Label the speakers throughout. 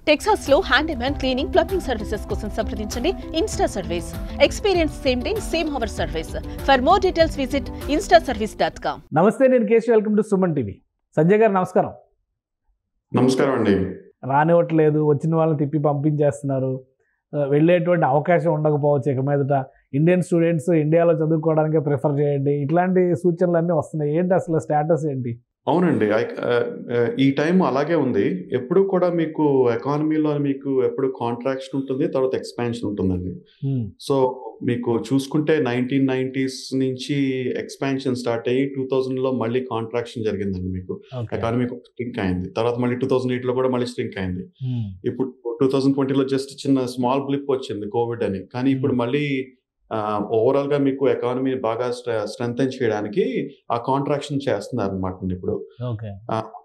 Speaker 1: Texas లో handyman cleaning plumbing services కోసం సంప్రదించండి. Insta service, experience same day same hour service. For more details visit instaservice.com.
Speaker 2: నమస్తే, నేను Keshav. Welcome to Suman TV. Sanjay గారు నమస్కారం.
Speaker 3: నమస్కారం అండి.
Speaker 2: రానివ్వట్లేదు, వచ్చిన వాళ్ళని తిప్పి పంపించేస్తున్నారు. వెళ్ళేటువంటి అవకాశం ఉండకపోవచ్చు ఇక మీదట. ఇండియన్ స్టూడెంట్స్ ఇండియాలో చదువుకోవడానికే ప్రిఫర్ చేయండి, ఇట్లాంటి సూచనలన్నీ వస్తున్నాయి. ఏంటి అసలు స్టేటస్ ఏంటి?
Speaker 3: అవునండి, ఈ టైం అలాగే ఉంది. ఎప్పుడు కూడా మీకు ఎకానమీలో మీకు ఎప్పుడు కాంట్రాక్షన్ ఉంటుంది, తర్వాత ఎక్స్పాన్షన్ ఉంటుందండి. సో మీకు చూసుకుంటే 1990s నుంచి ఎక్స్పాన్షన్ స్టార్ట్ అయ్యి 2000లో మళ్ళీ కాంట్రాక్షన్ జరిగిందండి. మీకు ఎకానమీ స్ట్రింక్ అయింది. తర్వాత మళ్ళీ 2008లో కూడా మళ్ళీ స్ట్రింక్ అయింది. ఇప్పుడు 2020లో జస్ట్ చిన్న స్మాల్ బ్లిప్ వచ్చింది కోవిడ్ అని. కానీ ఇప్పుడు మళ్ళీ ఓవరాల్ గా మీకు ఎకానమీ బాగా స్ట్రెంథెన్ చేయడానికి ఆ కాంట్రాక్షన్ చేస్తున్నారు అనమాట ఇప్పుడు.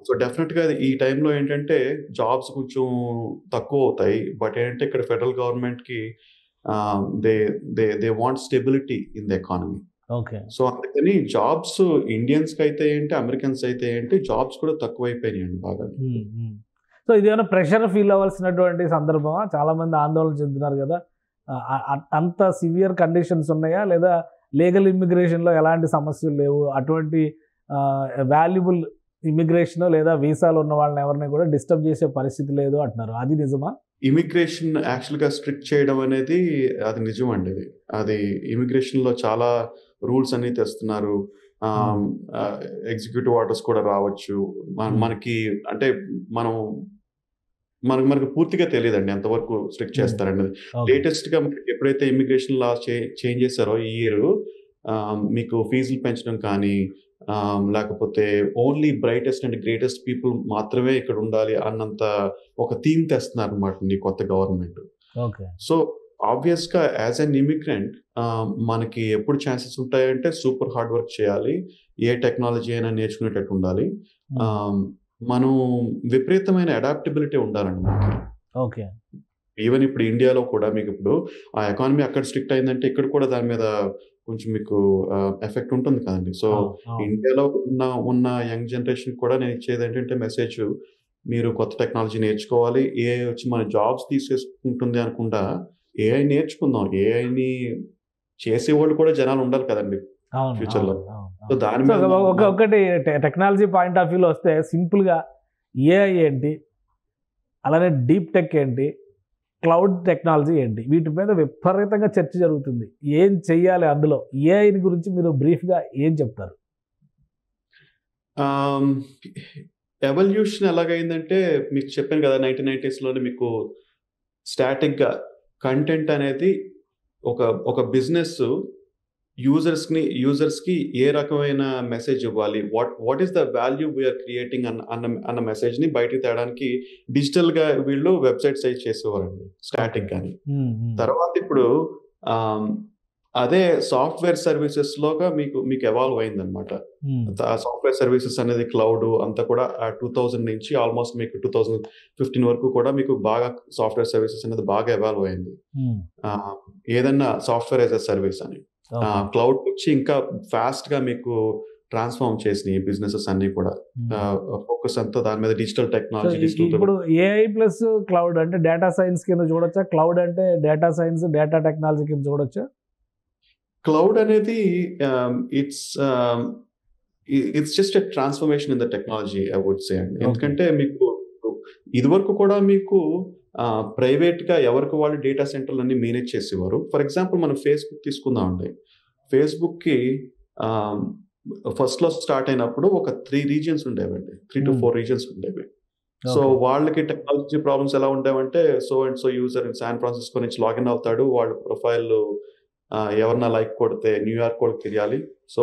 Speaker 3: సో డెఫినెట్ గా ఈ టైంలో ఏంటంటే జాబ్స్ కొంచెం తక్కువ అవుతాయి. బట్ ఏంటంటే ఇక్కడ ఫెడరల్ గవర్నమెంట్ కి they want stability in the economy. So అందుకని జాబ్స్ ఇండియన్స్ కి అయితే ఏంటి, అమెరికన్స్ అయితే ఏంటి, జాబ్స్ కూడా తక్కువైపోయినాయండి బాగా.
Speaker 2: సో ఇదేమైనా ప్రెషర్ ఫీల్ అవ్వాల్సినటువంటి సందర్భమా? చాలా మంది ఆందోళన చెందుతున్నారు కదా. అంత సివియర్ కండిషన్స్ ఉన్నాయా, లేదా లీగల్ ఇమ్మిగ్రేషన్లో ఎలాంటి సమస్యలు లేవు, అటువంటి వాల్యుబుల్ ఇమిగ్రేషన్ లేదా వీసాలు ఉన్న వాళ్ళని ఎవరిని కూడా డిస్టర్బ్ చేసే పరిస్థితి లేదు అంటున్నారు. అది నిజమా?
Speaker 3: ఇమిగ్రేషన్ యాక్చువల్గా స్ట్రిక్ట్ చేయడం అనేది అది నిజం అండి. అది ఇమిగ్రేషన్లో చాలా రూల్స్ అన్ని తెస్తున్నారు. ఎగ్జిక్యూటివ్ ఆర్డర్స్ కూడా రావచ్చు. మనకి అంటే మనకు పూర్తిగా తెలియదండి ఎంతవరకు స్ట్రిక్ట్ చేస్తారండి. లేటెస్ట్ గా ఎప్పుడైతే ఇమిగ్రేషన్ లా చేంజ్ చేశారో ఈ ఇయర్, మీకు ఫీజులు పెంచడం కానీ, లేకపోతే only brightest and greatest people మాత్రమే ఇక్కడ ఉండాలి అన్నంత ఒక థీమ్ తెస్తున్నారు అనమాట ఈ కొత్త గవర్నమెంట్. సో ఆబ్వియస్ గా యాజ్ అన్ ఇమిగ్రెంట్ మనకి ఎప్పుడు ఛాన్సెస్ ఉంటాయంటే సూపర్ హార్డ్ వర్క్ చేయాలి, ఏ టెక్నాలజీ అయినా నేర్చుకునేటట్టు ఉండాలి, మనం విపరీతమైన అడాప్టబిలిటీ ఉండాలండి మనకి. ఈవెన్ ఇప్పుడు ఇండియాలో కూడా మీకు ఇప్పుడు ఆ ఎకానమీ అక్కడ స్ట్రిక్ట్ అయిందంటే ఇక్కడ కూడా దాని మీద కొంచెం మీకు ఎఫెక్ట్ ఉంటుంది కదండి. సో ఇండియాలో ఉన్న యంగ్ జనరేషన్ కూడా నేను ఇచ్చేది ఏంటంటే మెసేజ్, మీరు కొత్త టెక్నాలజీ నేర్చుకోవాలి. ఏఐ వచ్చి మన జాబ్స్ తీసేసుకుంటుంది అనుకుంటా ఏఐ నేర్చుకుందాం. ఏఐని చేసేవాళ్ళు కూడా జనాలు ఉండాలి కదండి ఫ్యూచర్ లో. సో దాని మీద
Speaker 2: ఒకటి టెక్నాలజీ పాయింట్ ఆఫ్ వ్యూలో వస్తే సింపుల్ గా ఏఐ ఏంటి, అలానే డీప్ టెక్ ఏంటి, క్లౌడ్ టెక్నాలజీ ఏంటి, వీటి మీద విపరీతంగా చర్చ జరుగుతుంది. ఏం చెయ్యాలి అందులో? ఏఐని గురించి మీరు బ్రీఫ్ గా ఏం చెప్తారు?
Speaker 3: ఎవల్యూషన్ ఎలాగైందంటే మీకు చెప్పాను కదా, 1990s లోనే మీకు స్టాటిక్ గా కంటెంట్ అనేది ఒక బిజినెస్ యూజర్స్ కి ఏ రకమైన మెసేజ్ ఇవ్వాలి, what is the value we're creating అన్న మెసేజ్ ని బయటకు తేయడానికి డిజిటల్ గా వీళ్ళు వెబ్సైట్స్ చేసేవారండి స్టాటిక్ గాని. తర్వాత ఇప్పుడు అదే సాఫ్ట్వేర్ సర్వీసెస్ లోగా మీకు ఎవాల్వ్ అయింది అనమాట. సాఫ్ట్వేర్ సర్వీసెస్ అనేది క్లౌడ్ అంతా కూడా 2000 నుంచి ఆల్మోస్ట్ మీకు 2015 వరకు కూడా మీకు బాగా సాఫ్ట్వేర్ సర్వీసెస్ అనేది బాగా ఎవాల్వ్ అయింది. ఏదన్నా సాఫ్ట్వేర్ యాజ్ ఎ సర్వీస్ అని క్లౌడ్ వచ్చి ఇంకా ఫాస్ట్ గా మీకు ట్రాన్స్ఫార్మ్ చేసినాయి బిజినెసెస్ అన్ని కూడా. ఫోకస్ అంతా దాని మీద డిజిటల్ టెక్నాలజీ.
Speaker 2: ఇప్పుడు ఏఐ ప్లస్ క్లౌడ్ అంటే డేటా సైన్స్ కింద చూడొచ్చా? క్లౌడ్ అంటే డేటా సైన్స్, డేటా టెక్నాలజీ కింద చూడొచ్చా?
Speaker 3: క్లౌడ్ అనేది it's just a transformation in the technology I would say అండి. ఎందుకంటే మీకు ఇదివరకు కూడా మీకు ప్రైవేట్ గా ఎవరికి వాళ్ళు డేటా సెంటర్లు అన్ని మేనేజ్ చేసేవారు. ఫర్ ఎగ్జాంపుల్ మనం ఫేస్బుక్ తీసుకుందామండి. ఫేస్బుక్ కి ఫస్ట్ లో స్టార్ట్ అయినప్పుడు ఒక 3 రీజియన్స్ ఉండేవండి, 3 to 4 రీజియన్స్ ఉండేవి. సో వాళ్ళకి టెక్నాలజీ ప్రాబ్లమ్స్ ఎలా ఉండేవంటే, so and so user San Francisco నుంచి లాగిన్ అవుతాడు, వాళ్ళ ప్రొఫైల్ ఎవరన్నా లైక్ కొడితే న్యూయార్క్ వాళ్ళకి తెలియాలి. సో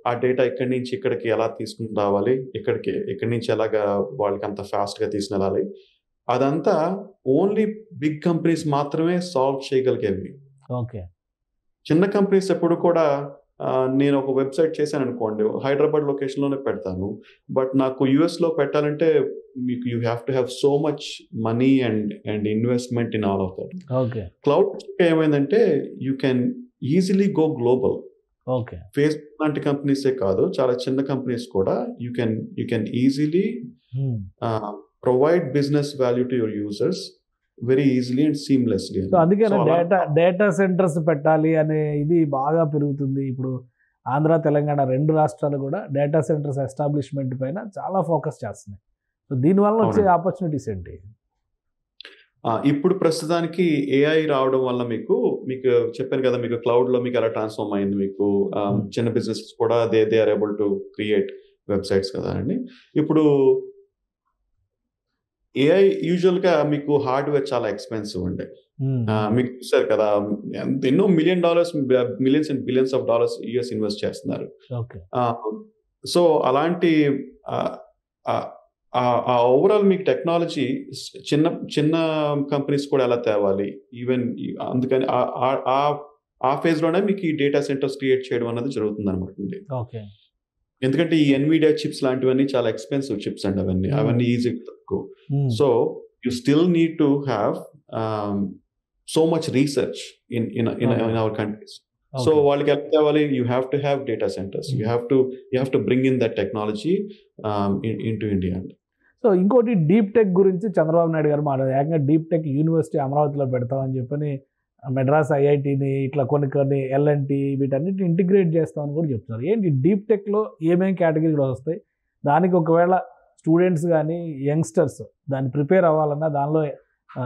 Speaker 3: ఆ డేటా ఇక్కడి నుంచి ఇక్కడికి ఎలా తీసుకుని రావాలి, ఇక్కడి నుంచి ఎలాగా వాళ్ళకి అంత ఫాస్ట్ గా తీసుకెళ్ళాలి, అదంతా ఓన్లీ బిగ్ కంపెనీస్ మాత్రమే సాల్వ్ చేయగలిగేవి. చిన్న కంపెనీస్ ఎప్పుడు కూడా నేను ఒక వెబ్సైట్ చేశాను అనుకోండి, హైదరాబాద్ లొకేషన్ లోనే పెడతాను, బట్ నాకు యుఎస్ లో పెట్టాలంటే మీకు you have to have so much money and investment in all of that. Cloud ఏమైందంటే you can easily go global. Facebook లాంటి కంపెనీసే కాదు, చాలా చిన్న కంపెనీస్ కూడా you can easily provide business value to your users very easily and seamlessly.
Speaker 2: So అందుకనే data centres పెట్టాలి అనే ఇది బాగా పెరుగుతుంది. ఇప్పుడు ఆంధ్ర, తెలంగాణ 2 రాష్ట్రాలు కూడా డేటా సెంటర్స్ ఎస్టాబ్లిష్మెంట్ పైన చాలా ఫోకస్ చేస్తున్నాయి. సో దీనివల్ల వచ్చే ఆపర్చునిటీస్ ఏంటి?
Speaker 3: ఇప్పుడు ప్రస్తుతానికి ఏఐ రావడం వల్ల మీకు చెప్పాను కదా, మీకు క్లౌడ్లో మీకు ఎలా ట్రాన్స్ఫార్మ్ అయింది. మీకు చిన్న బిజినెస్ కూడా they are able to create websites కదా అండి. ఇప్పుడు ఏఐ యూజువల్గా మీకు హార్డ్వేర్ చాలా ఎక్స్పెన్సివ్ అండి. మీకు చూసారు కదా, ఎన్నో millions and billions of dollars US invest చేస్తున్నారు. సో అలాంటి ఓవరాల్ మీకు టెక్నాలజీ చిన్న కంపెనీస్ కూడా ఎలా తేవాలి, ఈవెన్ అందుకని ఆ ఫేజ్లోనే మీకు ఈ డేటా సెంటర్స్ క్రియేట్ చేయడం అనేది జరుగుతుంది అనమాట. ఎందుకంటే ఈ ఎన్విడియా చిప్స్ లాంటివన్నీ చాలా ఎక్స్పెన్సివ్ చిప్స్ అండి. అవన్నీ ఈజీగా తక్కువ. So you still need to have so much research in our countries. So వాళ్ళకి ఎలా తేవాలి, you have to have data centres, you have to bring in that technology in to India అండి.
Speaker 2: So ఇంకోటి deep tech గురించి చంద్రబాబు నాయుడు గారు మాట్లాడారు. ఏకంగా deep tech university అమరావతిలో పెడతామని చెప్పని, మెడ్రాస్ ఐఐటిని ఇట్లా కొన్ని ఎల్ఎన్టీ వీటన్నిటిని ఇంటిగ్రేట్ చేస్తామని కూడా చెప్తున్నారు. ఏంటి డీప్ టెక్లో ఏమేమి కేటగిరీలు వస్తాయి, దానికి ఒకవేళ స్టూడెంట్స్ కానీ యంగ్స్టర్స్ దాన్ని ప్రిపేర్ అవ్వాలన్నా, దానిలో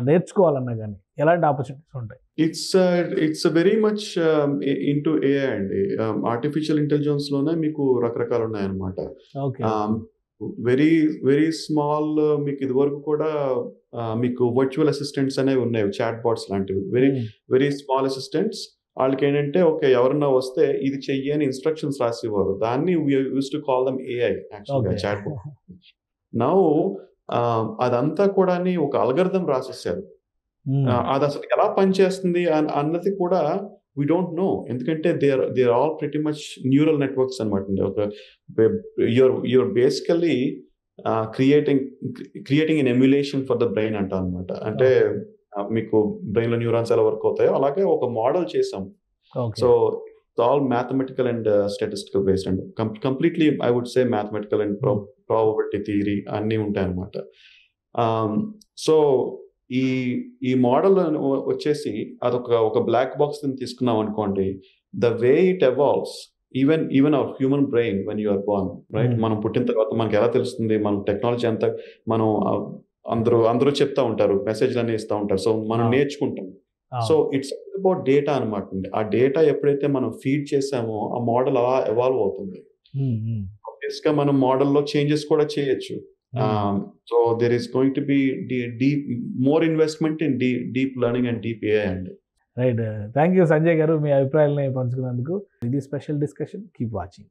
Speaker 2: నేర్చుకోవాలన్నా కానీ ఎలాంటి ఆపర్చునిటీస్ ఉంటాయి?
Speaker 3: It's very much into AI అండి. ఆర్టిఫిషియల్ ఇంటెలిజెన్స్ లోనే మీకు రకరకాలు ఉన్నాయన్నమాట. వెరీ వెరీ స్మాల్, మీకు ఇదివరకు కూడా మీకు వర్చువల్ అసిస్టెంట్స్ అనేవి ఉన్నాయి, చాట్ బాట్స్ లాంటివి. Very small assistants. వాళ్ళకి ఏంటంటే ఎవరన్నా వస్తే ఇది చెయ్యి అని ఇన్స్ట్రక్షన్స్ రాసివ్వరు. దాన్ని use to call them AI యాక్చువల్గా, చాట్ బాట్. నౌ అదంతా కూడా ఒక అల్గరిథం రాసేసారు. అది అసలు ఎలా పనిచేస్తుంది అన్నది కూడా we don't know. ఎందుకంటే they are all pretty much neural networks అనమాట. you're basically creating an emulation for the brain అంట అనమాట. అంటే మీకు బ్రెయిన్ లో న్యూరాన్స్ ఎలా వర్క్ అవుతాయో అలాగే ఒక మోడల్ చేసాం. So it's all mathematical and statistical based and completely I would say mathematical and probability theory అన్నీ ఉంటాయి అనమాట. సో ఈ మోడల్ వచ్చేసి అదొక బ్లాక్ బాక్స్ తీసుకున్నాం అనుకోండి. The way it evolves, even our human brain when you are born, right? మనం పుట్టిన తర్వాత మనకి ఎలా తెలుస్తుంది మనం టెక్నాలజీ అంతా, మనం అందరూ చెప్తా ఉంటారు, మెసేజ్లు అన్నీ ఇస్తూ ఉంటారు. సో మనం నేర్చుకుంటాం. సో ఇట్స్ అబౌట్ డేటా అనమాట. ఆ డేటా ఎప్పుడైతే మనం ఫీడ్ చేసామో ఆ మోడల్ అలా ఎవాల్వ్ అవుతుంది. బేసిక్గా మనం మోడల్లో చేంజెస్ కూడా చేయొచ్చు. So there is going to be more investment in deep learning and deep AI.
Speaker 2: Right. Thank you, Sanjay garu, మీ అభిప్రాయాలను పంచుకున్నందుకు. ఇది స్పెషల్ డిస్కషన్. Keep watching.